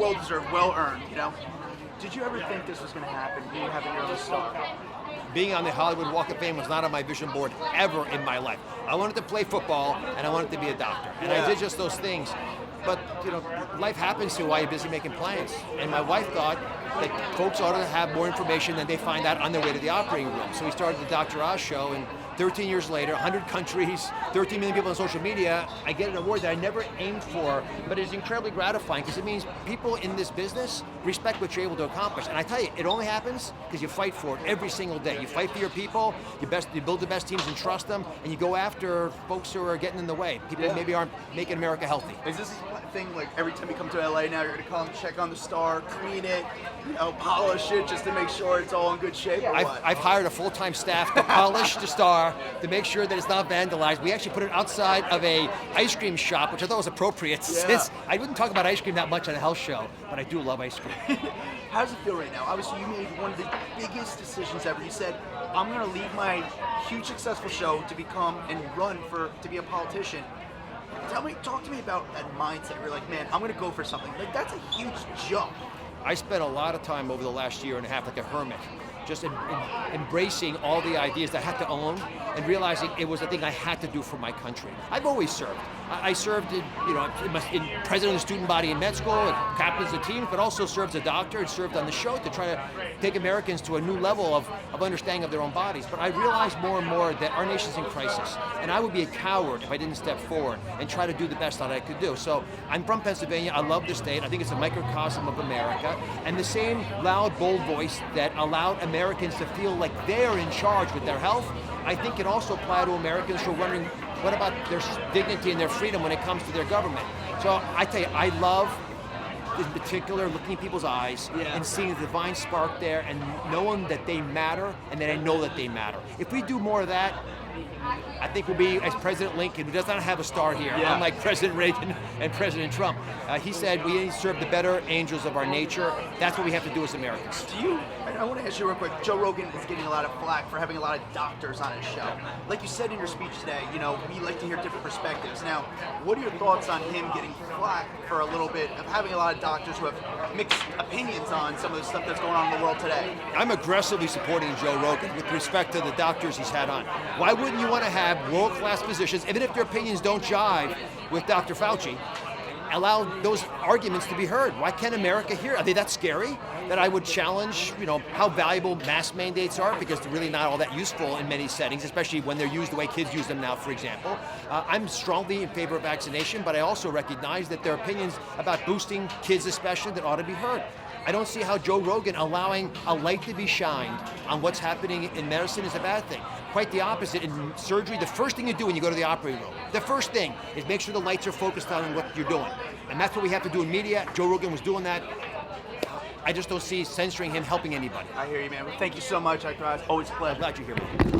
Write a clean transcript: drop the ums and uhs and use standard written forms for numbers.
Well deserved, well earned, you know. Did you ever think this was going to happen? You having your own star? Being on the Hollywood Walk of Fame was not on my vision board ever in my life. I wanted to play football and I wanted to be a doctor. And I did just those things. But, you know, life happens to while you're busy making plans. And my wife thought that folks ought to have more information than they find out on their way to the operating room. So we started the Dr. Oz show, and 13 years later, 100 countries, 13 million people on social media, I get an award that I never aimed for, but it's incredibly gratifying because it means people in this business respect what you're able to accomplish. And I tell you, it only happens because you fight for it every single day. You fight for your people, you build the best teams and trust them, and you go after folks who are getting in the way, people who maybe aren't making America healthy. Is this thing like every time you come to LA now, you're going to come check on the star, clean it, you know, polish it just to make sure it's all in good shape? Or what? I've hired a full-time staff to polish the star, to make sure that it's not vandalized. We actually put it outside of a ice cream shop, which I thought was appropriate since I wouldn't talk about ice cream that much on a health show, but I do love ice cream. How does it feel right now? Obviously, you made one of the biggest decisions ever. You said, I'm going to leave my huge successful show to become and run to be a politician. Talk to me about that mindset. You're like, man, I'm going to go for something. Like, that's a huge jump. I spent a lot of time over the last year and a half like a hermit, just embracing all the ideas that I had to own and realizing it was a thing I had to do for my country. I've always served. I served in president of the student body in med school, and captains of teams, but also served as a doctor and served on the show to try to take Americans to a new level of understanding of their own bodies. But I realized more and more that our nation's in crisis, and I would be a coward if I didn't step forward and try to do the best that I could do. So I'm from Pennsylvania. I love the state. I think it's a microcosm of America, and the same loud, bold voice that allowed Americans to feel like they're in charge with their health, I think can also apply to Americans who are wondering what about their dignity and their freedom when it comes to their government. So I tell you, I love, in particular, looking at people's eyes and seeing the divine spark there and knowing that they matter and that I know that they matter. If we do more of that, I think we'll be as President Lincoln, who does not have a star here, unlike President Reagan and President Trump. He said we need to serve the better angels of our nature. That's what we have to do as Americans. I want to ask you real quick, Joe Rogan is getting a lot of flack for having a lot of doctors on his show. Like you said in your speech today, you know, we like to hear different perspectives. Now, what are your thoughts on him getting flack for a little bit of having a lot of doctors who have mixed opinions on some of the stuff that's going on in the world today? I'm aggressively supporting Joe Rogan with respect to the doctors he's had on. Why wouldn't you want to have world-class physicians, even if their opinions don't jive with Dr. Fauci, allow those arguments to be heard? Why can't America hear? Are they that scary that I would challenge, you know, how valuable mask mandates are, because they're really not all that useful in many settings, especially when they're used the way kids use them now, for example. I'm strongly in favor of vaccination, but I also recognize that there are opinions about boosting kids especially that ought to be heard. I don't see how Joe Rogan allowing a light to be shined on what's happening in medicine is a bad thing. Quite the opposite. In surgery, the first thing you do when you go to the operating room, the first thing is make sure the lights are focused on what you're doing. And that's what we have to do in media. Joe Rogan was doing that. I just don't see censoring him helping anybody. I hear you, man. Well, thank you so much, Dr. Oz. Always a pleasure. I'm glad you're here, man.